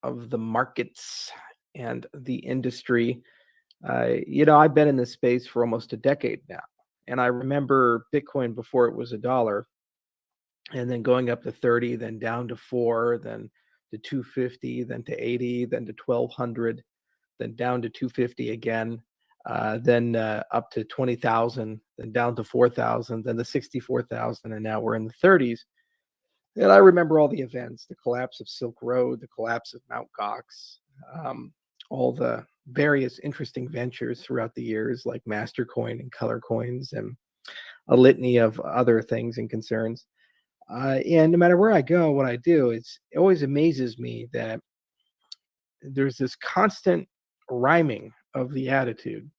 of the markets and the industry. I've been in this space for almost a decade now, and I remember Bitcoin before it was a dollar, and then going up to 30, then down to 4, then to 250, then to 80, then to 1200, then down to 250 again, then up to 20,000, then down to 4,000, then to 64,000, and now we're in the 30s. And I remember all the events, the collapse of Silk Road, the collapse of Mt. Gox, um, all the various interesting ventures throughout the years, like Mastercoin and Color Coins, and a litany of other things and concerns. And no matter where I go, what I do, it always amazes me that there's this constant rhyming of the attitude.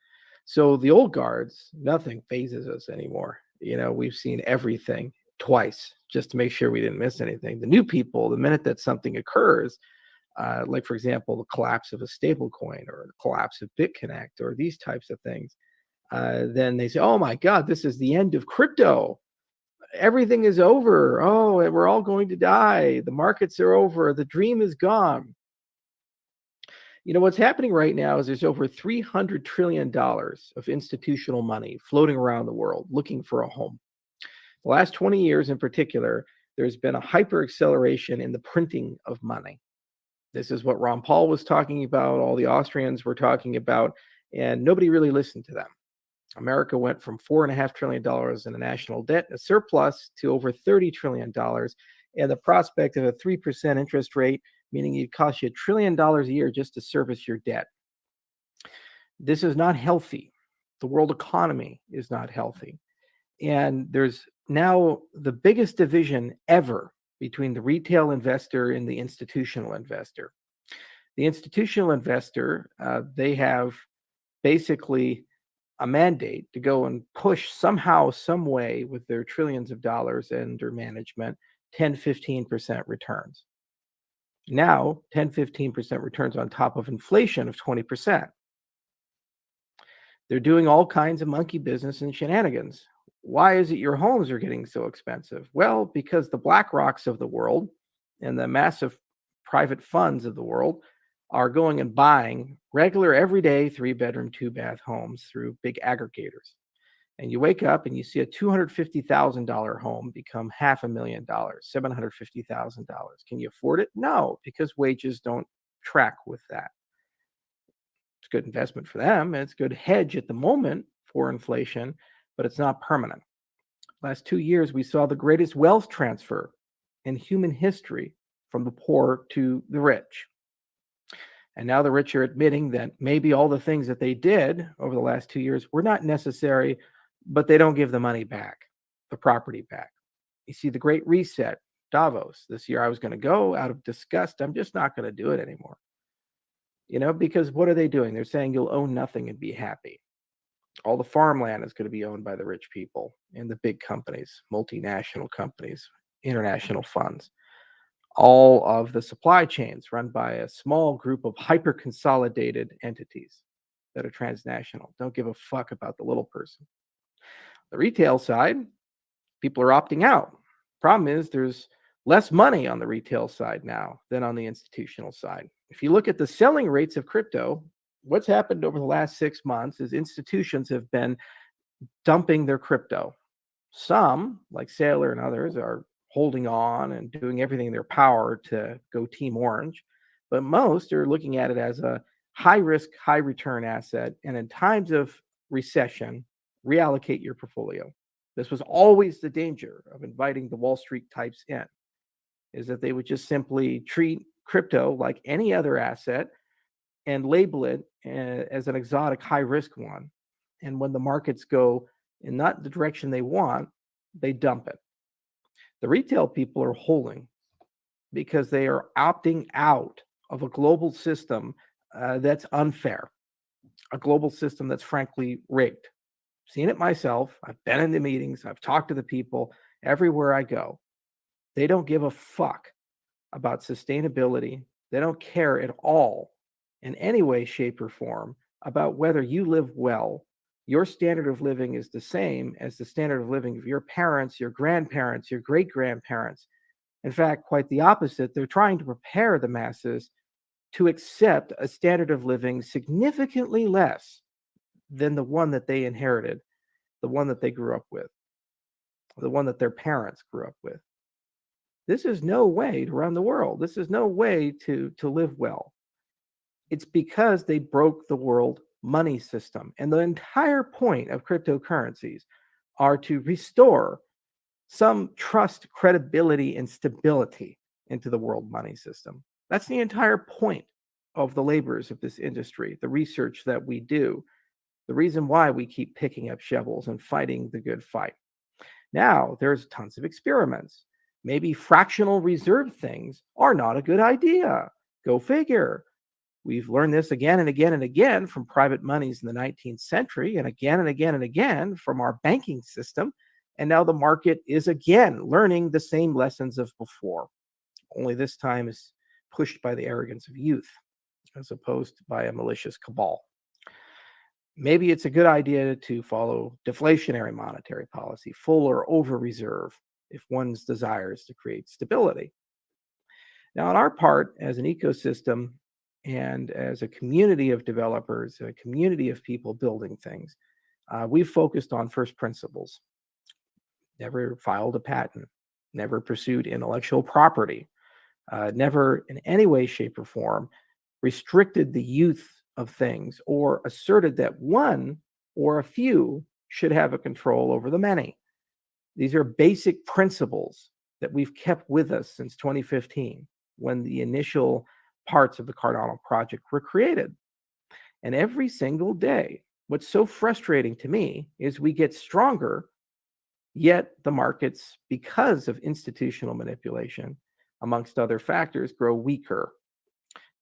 So the old guards, nothing phases us anymore. We've seen everything twice just to make sure we didn't miss anything. The new people, the minute that something occurs, like for example, the collapse of a stable coin or the collapse of BitConnect or these types of things, then they say, oh my God, this is the end of crypto. Everything is over. Oh, we're all going to die. The markets are over. The dream is gone. What's happening right now is there's over $300 trillion of institutional money floating around the world looking for a home. The last 20 years in particular, there's been a hyper acceleration in the printing of money. This is what Ron Paul was talking about, all the Austrians were talking about, and nobody really listened to them. America went from $4.5 trillion in a national debt, a surplus, to over $30 trillion, and the prospect of a 3% interest rate, meaning it costs you $1 trillion a year just to service your debt. This is not healthy. The world economy is not healthy. And there's now the biggest division ever between the retail investor and the institutional investor. The institutional investor, they have basically a mandate to go and push somehow, some way with their trillions of dollars under management, 10, 15% returns. Now, 10, 15% returns on top of inflation of 20%. They're doing all kinds of monkey business and shenanigans. Why is it your homes are getting so expensive? Well, because the BlackRocks of the world and the massive private funds of the world are going and buying regular, everyday 3-bedroom, 2-bath homes through big aggregators. And you wake up and you see a $250,000 home become $500,000, $750,000. Can you afford it? No, because wages don't track with that. It's a good investment for them, and it's a good hedge at the moment for inflation, but it's not permanent. Last 2 years, we saw the greatest wealth transfer in human history from the poor to the rich. And now the rich are admitting that maybe all the things that they did over the last 2 years were not necessary, but they don't give the money back, the property back. You see, the Great Reset, Davos, this year I was going to go out of disgust. I'm just not going to do it anymore. Because what are they doing? They're saying you'll own nothing and be happy. All the farmland is going to be owned by the rich people and the big companies, multinational companies, international funds. All of the supply chains run by a small group of hyper-consolidated entities that are transnational. Don't give a fuck about the little person. The retail side, people are opting out. Problem is there's less money on the retail side now than on the institutional side. If you look at the selling rates of crypto, what's happened over the last 6 months is institutions have been dumping their crypto. Some, like Saylor and others, are holding on and doing everything in their power to go Team Orange. But most are looking at it as a high risk, high return asset. And in times of recession, reallocate your portfolio. This was always the danger of inviting the Wall Street types in, is that they would just simply treat crypto like any other asset and label it as an exotic high risk one. And when the markets go in not the direction they want, they dump it. The retail people are holding because they are opting out of a global system that's unfair, a global system that's frankly rigged. Seen it myself. I've been in the meetings. I've talked to the people everywhere I go. They don't give a fuck about sustainability. They don't care at all in any way, shape, or form about whether you live well. Your standard of living is the same as the standard of living of your parents, your grandparents, your great-grandparents. In fact, quite the opposite. They're trying to prepare the masses to accept a standard of living significantly less than the one that they inherited, the one that they grew up with, the one that their parents grew up with. This is no way to run the world. This is no way to live well. It's because they broke the world money system. And the entire point of cryptocurrencies are to restore some trust, credibility, and stability into the world money system. That's the entire point of the labors of this industry, the research that we do, the reason why we keep picking up shovels and fighting the good fight. Now, there's tons of experiments. Maybe fractional reserve things are not a good idea. Go figure. We've learned this again and again and again from private monies in the 19th century, and again and again and again from our banking system. And now the market is again learning the same lessons of before, only this time is pushed by the arrogance of youth as opposed to by a malicious cabal. Maybe it's a good idea to follow deflationary monetary policy, full or over reserve, if one's desires to create stability. Now, on our part, as an ecosystem and as a community of developers, a community of people building things, we've focused on first principles. Never filed a patent, never pursued intellectual property, never in any way, shape, or form restricted the youth of things or asserted that one or a few should have a control over the many. These are basic principles that we've kept with us since 2015 when the initial parts of the Cardano project were created. And every single day, what's so frustrating to me is we get stronger, yet the markets, because of institutional manipulation, amongst other factors, grow weaker.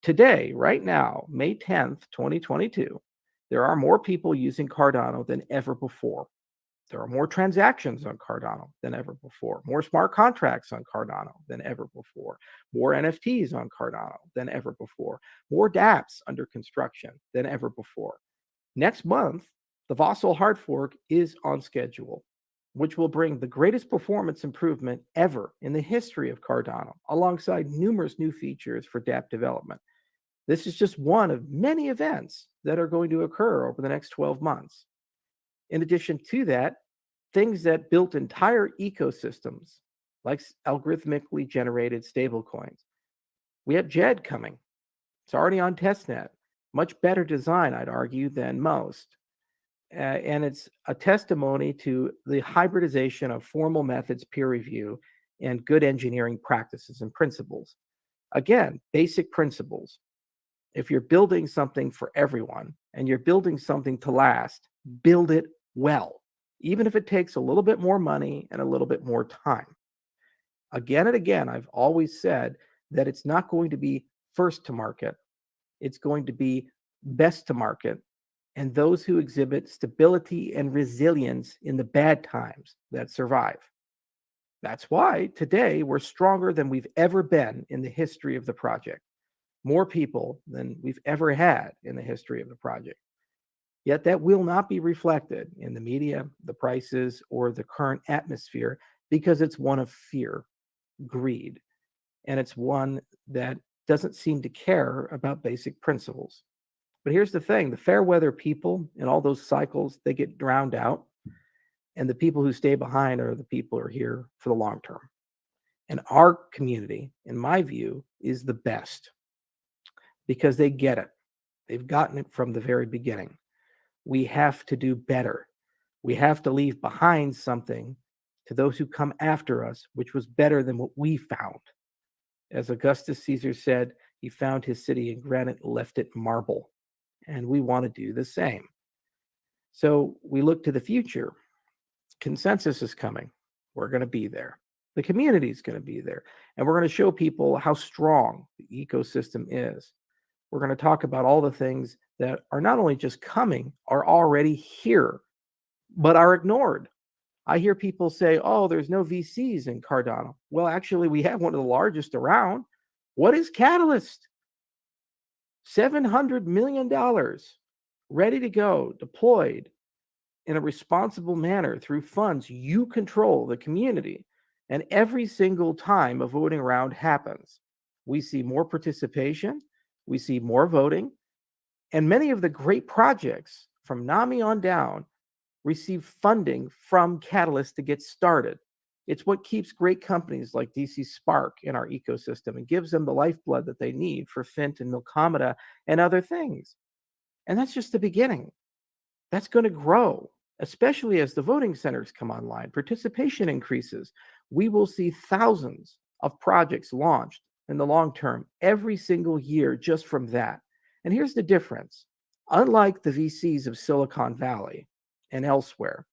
Today, right now, May 10th, 2022, there are more people using Cardano than ever before. There are more transactions on Cardano than ever before, more smart contracts on Cardano than ever before, more NFTs on Cardano than ever before, more dApps under construction than ever before. Next month, the Vossel hard fork is on schedule, which will bring the greatest performance improvement ever in the history of Cardano, alongside numerous new features for dApp development. This is just one of many events that are going to occur over the next 12 months. In addition to that, things that built entire ecosystems, like algorithmically generated stablecoins. We have JED coming. It's already on testnet. Much better design, I'd argue, than most. And it's a testimony to the hybridization of formal methods, peer review, and good engineering practices and principles. Again, basic principles. If you're building something for everyone and you're building something to last, build it well, even if it takes a little bit more money and a little bit more time. Again and again, I've always said that it's not going to be first to market. It's going to be best to market, and those who exhibit stability and resilience in the bad times that survive. That's why today we're stronger than we've ever been in the history of the project. More people than we've ever had in the history of the project. Yet that will not be reflected in the media, the prices, or the current atmosphere because it's one of fear, greed, and it's one that doesn't seem to care about basic principles. But here's the thing, the fair weather people in all those cycles, they get drowned out, and the people who stay behind are the people who are here for the long term. And our community, in my view, is the best because they get it. They've gotten it from the very beginning. We have to do better. We have to leave behind something to those who come after us, which was better than what we found. As Augustus Caesar said, he found his city in granite and left it marble. And we want to do the same. So we look to the future. Consensus is coming. We're going to be there. The community is going to be there. And we're going to show people how strong the ecosystem is. We're going to talk about all the things that are not only just coming, are already here, but are ignored. I hear people say, oh, there's no VCs in Cardano. Well, actually, we have one of the largest around. What is Catalyst? $700 million ready to go, deployed in a responsible manner through funds. You control the community. And every single time a voting round happens, we see more participation, We see more voting, and many of the great projects from NAMI on down receive funding from Catalyst to get started. It's what keeps great companies like DC Spark in our ecosystem and gives them the lifeblood that they need for Fint and Milkomeda and other things. And that's just the beginning. That's going to grow, especially as the voting centers come online. Participation increases. We will see thousands of projects launched in the long term every single year just from that. And here's the difference. Unlike the VCs of Silicon Valley and elsewhere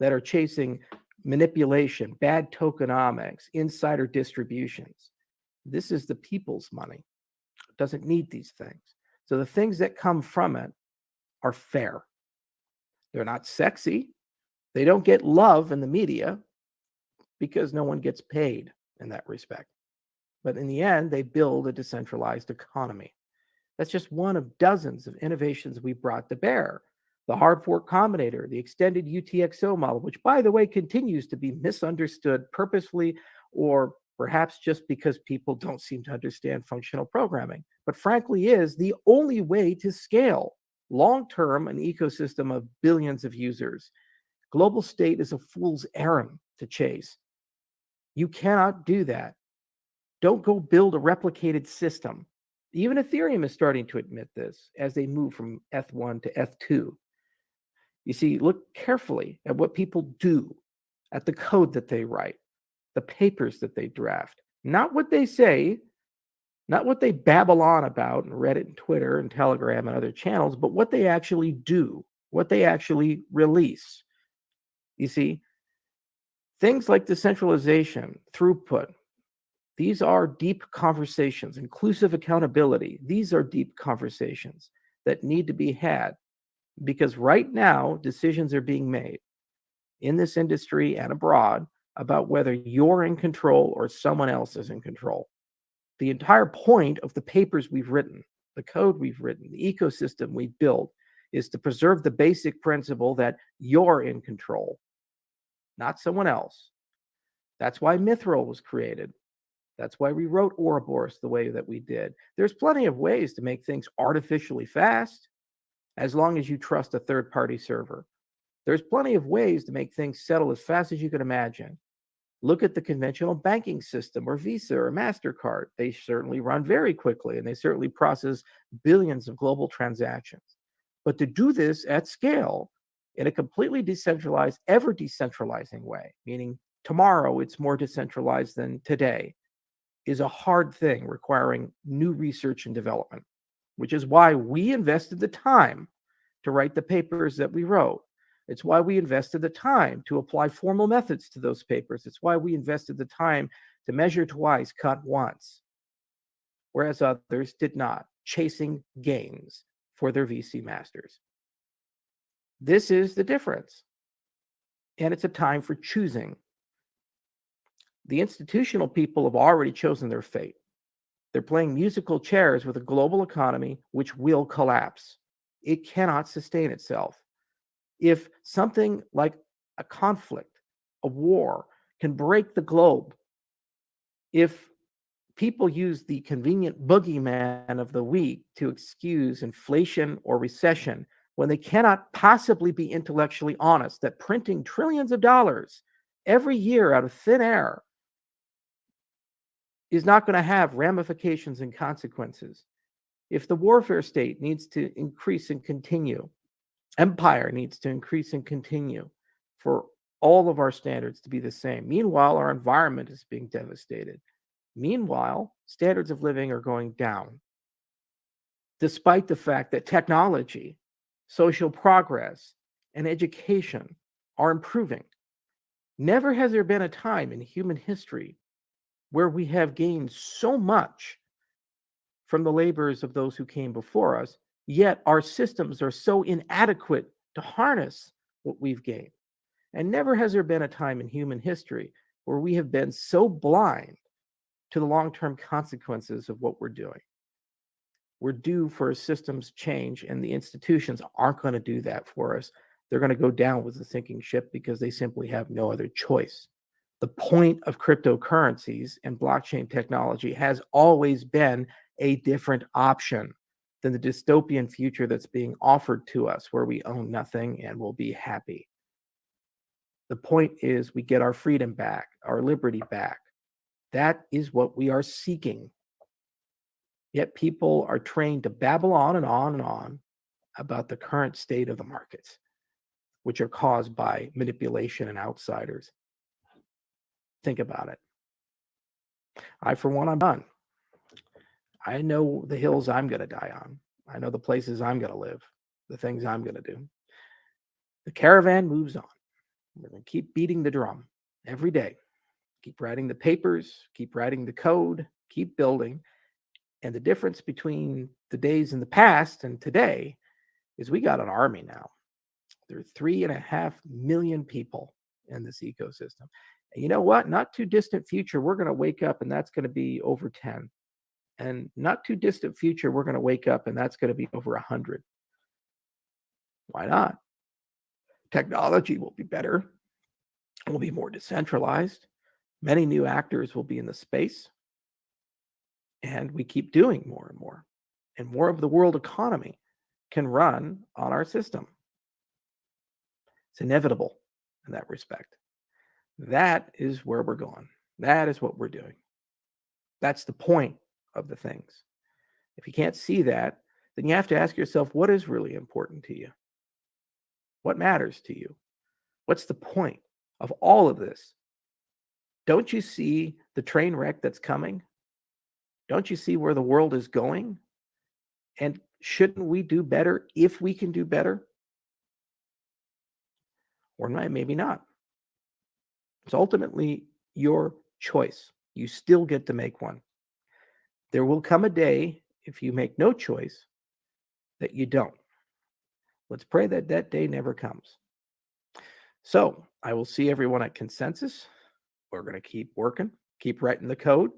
that are chasing manipulation, bad tokenomics, insider distributions, this is the people's money. It doesn't need these things. So the things that come from it are fair. They're not sexy. They don't get love in the media because no one gets paid in that respect. But in the end, they build a decentralized economy. That's just one of dozens of innovations we brought to bear. The hard fork combinator, the extended UTXO model, which, by the way, continues to be misunderstood purposefully or perhaps just because people don't seem to understand functional programming, but frankly is the only way to scale long-term an ecosystem of billions of users. Global state is a fool's errand to chase. You cannot do that. Don't go build a replicated system. Even Ethereum is starting to admit this as they move from ETH1 to ETH2. You see, look carefully at what people do, at the code that they write, the papers that they draft, not what they say, not what they babble on about in Reddit and Twitter and Telegram and other channels, but what they actually do, what they actually release. You see, things like decentralization, throughput, these are deep conversations. Inclusive accountability, these are deep conversations that need to be had because right now decisions are being made in this industry and abroad about whether you're in control or someone else is in control. The entire point of the papers we've written, the code we've written, the ecosystem we built is to preserve the basic principle that you're in control, not someone else. That's why Mithril was created. That's why we wrote Ouroboros the way that we did. There's plenty of ways to make things artificially fast, as long as you trust a third-party server. There's plenty of ways to make things settle as fast as you can imagine. Look at the conventional banking system or Visa or MasterCard. They certainly run very quickly and they certainly process billions of global transactions. But to do this at scale in a completely decentralized, ever decentralizing way, meaning tomorrow it's more decentralized than today, is a hard thing requiring new research and development, which is why we invested the time to write the papers that we wrote. It's why we invested the time to apply formal methods to those papers. It's why we invested the time to measure twice, cut once, whereas others did not, chasing gains for their VC masters. This is the difference. And it's a time for choosing. The institutional people have already chosen their fate. They're playing musical chairs with a global economy which will collapse. It cannot sustain itself. If something like a conflict, a war, can break the globe, if people use the convenient boogeyman of the week to excuse inflation or recession when they cannot possibly be intellectually honest that printing trillions of dollars every year out of thin air is not going to have ramifications and consequences. If the warfare state needs to increase and continue, empire needs to increase and continue for all of our standards to be the same. Meanwhile, our environment is being devastated. Meanwhile, standards of living are going down, despite the fact that technology, social progress, and education are improving. Never has there been a time in human history where we have gained so much from the labors of those who came before us, yet our systems are so inadequate to harness what we've gained. And never has there been a time in human history where we have been so blind to the long-term consequences of what we're doing. We're due for a systems change, and the institutions aren't going to do that for us. They're going to go down with the sinking ship because they simply have no other choice. The point of cryptocurrencies and blockchain technology has always been a different option than the dystopian future that's being offered to us, where we own nothing and will be happy. The point is, we get our freedom back, our liberty back. That is what we are seeking. Yet people are trained to babble on and on and on about the current state of the markets, which are caused by manipulation and outsiders. Think about it. I, for one, I'm done. I know the hills I'm going to die on. I know the places I'm going to live, the things I'm going to do. The caravan moves on. We're going to keep beating the drum every day. Keep writing the papers, keep writing the code, keep building. And the difference between the days in the past and today is we got an army now. There are 3.5 million people in this ecosystem. And you know what? Not too distant future, we're going to wake up and that's going to be over 10. And not too distant future, we're going to wake up and that's going to be over 100. Why not? Technology will be better. It will be more decentralized. Many new actors will be in the space. And we keep doing more and more. And more of the world economy can run on our system. It's inevitable in that respect. That is where we're going. That is what we're doing. That's the point of the things. If you can't see that, then you have to ask yourself, what is really important to you? What matters to you? What's the point of all of this? Don't you see the train wreck that's coming? Don't you see where the world is going? And shouldn't we do better if we can do better? Or maybe not. It's ultimately your choice. You still get to make one. There will come a day, if you make no choice, that you don't. Let's pray that that day never comes. So I will see everyone at Consensus. We're going to keep working, keep writing the code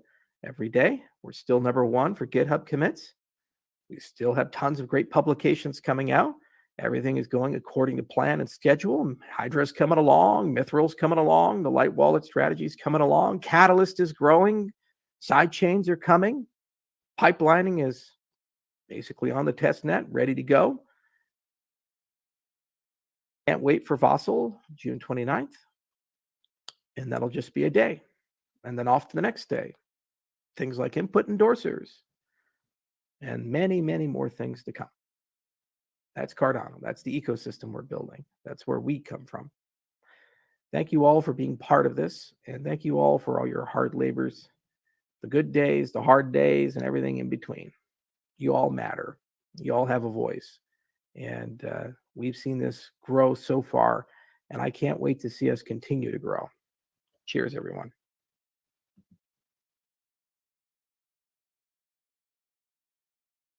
every day. We're still number one for GitHub commits. We still have tons of great publications coming out. Everything is going according to plan and schedule. Hydra's coming along. Mithril's coming along. The light wallet strategy is coming along. Catalyst is growing. Side chains are coming. Pipelining is basically on the test net, ready to go. Can't wait for Vossel, June 29th. And that'll just be a day. And then off to the next day. Things like input endorsers. And many, many more things to come. That's Cardano. That's the ecosystem we're building. That's where we come from. Thank you all for being part of this. And thank you all for all your hard labors, the good days, the hard days, and everything in between. You all matter. You all have a voice. And we've seen this grow so far. And I can't wait to see us continue to grow. Cheers, everyone.